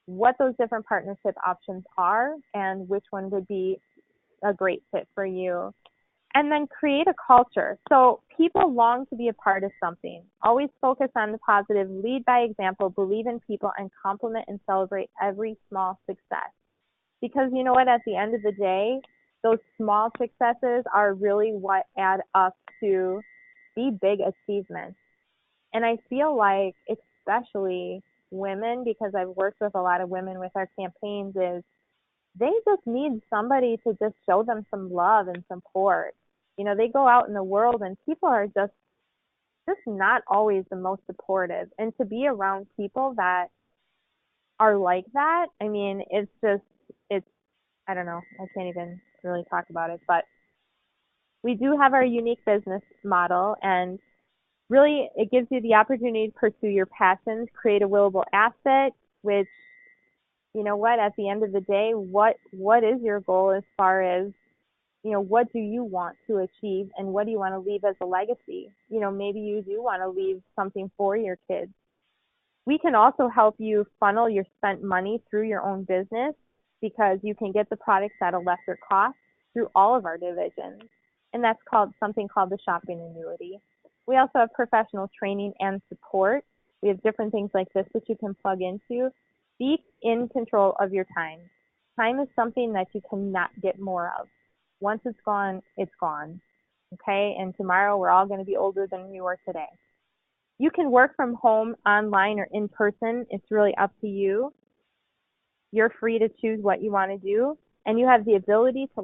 what those different partnership options are and which one would be a great fit for you. And then create a culture. So people long to be a part of something. Always focus on the positive, lead by example, believe in people, and compliment and celebrate every small success. Because you know what, at the end of the day, those small successes are really what add up to the big achievements. And I feel like, especially women, because I've worked with a lot of women with our campaigns, is they just need somebody to just show them some love and support. They go out in the world and people are just not always the most supportive. And to be around people that are like that, I mean, it's I don't know, I can't even really talk about it, but We do have our unique business model, and really it gives you the opportunity to pursue your passions, create a willable asset, which, you know what, at the end of the day, what is your goal as far as, what do you want to achieve and what do you want to leave as a legacy? Maybe you do want to leave something for your kids. We can also help you funnel your spent money through your own business because you can get the products at a lesser cost through all of our divisions. And that's something called the shopping annuity. We also have professional training and support. We have different things like this that you can plug into. Be in control of your time. Time is something that you cannot get more of. Once it's gone, it's gone. Okay? And tomorrow we're all going to be older than we were today. You can work from home, online, or in person. It's really up to you. You're free to choose what you want to do, and you have the ability to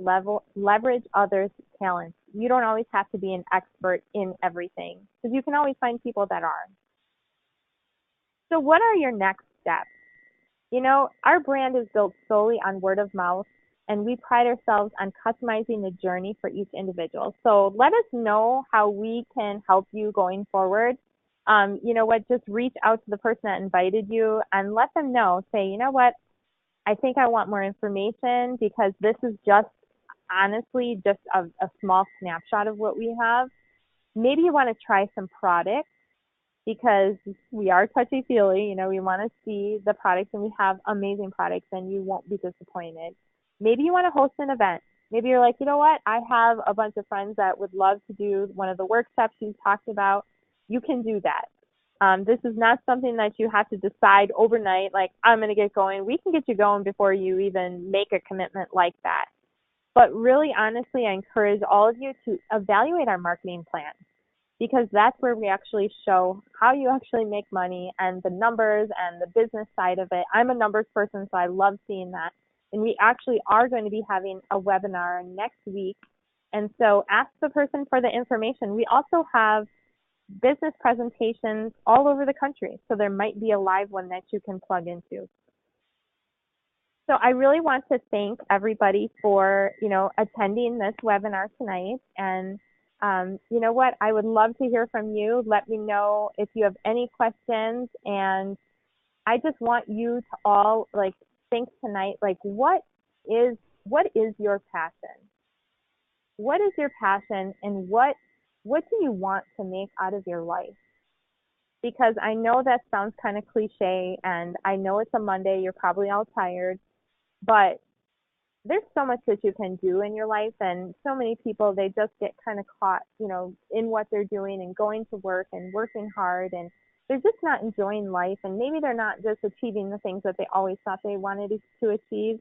leverage others' talents. You don't always have to be an expert in everything, because you can always find people that are. So what are your next steps? Our brand is built solely on word of mouth, and we pride ourselves on customizing the journey for each individual. So let us know how we can help you going forward. Just reach out to the person that invited you and let them know. Say, you know what, I think I want more information because this is honestly just a small snapshot of what we have. Maybe you want to try some products because we are touchy-feely. We want to see the products, and we have amazing products, and you won't be disappointed. Maybe you want to host an event. Maybe you're like, you know what, I have a bunch of friends that would love to do one of the workshops you talked about. You can do that. This is not something that you have to decide overnight, like, I'm going to get going. We can get you going before you even make a commitment like that. But really, honestly, I encourage all of you to evaluate our marketing plan, because that's where we actually show how you actually make money and the numbers and the business side of it. I'm a numbers person, so I love seeing that. And we actually are going to be having a webinar next week. And so ask the person for the information. We also have business presentations all over the country, so there might be a live one that you can plug into. So I really want to thank everybody for, attending this webinar tonight. And you know what? I would love to hear from you. Let me know if you have any questions. And I just want you to all think tonight, what is your passion? What is your passion, and what do you want to make out of your life? Because I know that sounds kind of cliche, and I know it's a Monday, you're probably all tired, but there's so much that you can do in your life, and so many people, they just get kind of caught, in what they're doing and going to work and working hard, and they're just not enjoying life, and maybe they're not just achieving the things that they always thought they wanted to achieve.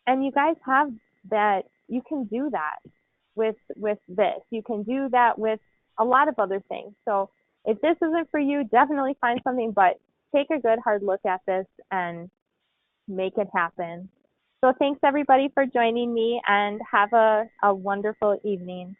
And you guys have that. You can do that with this. You can do that with a lot of other things. So if this isn't for you, definitely find something, but take a good hard look at this and make it happen. So thanks everybody for joining me, and have a wonderful evening.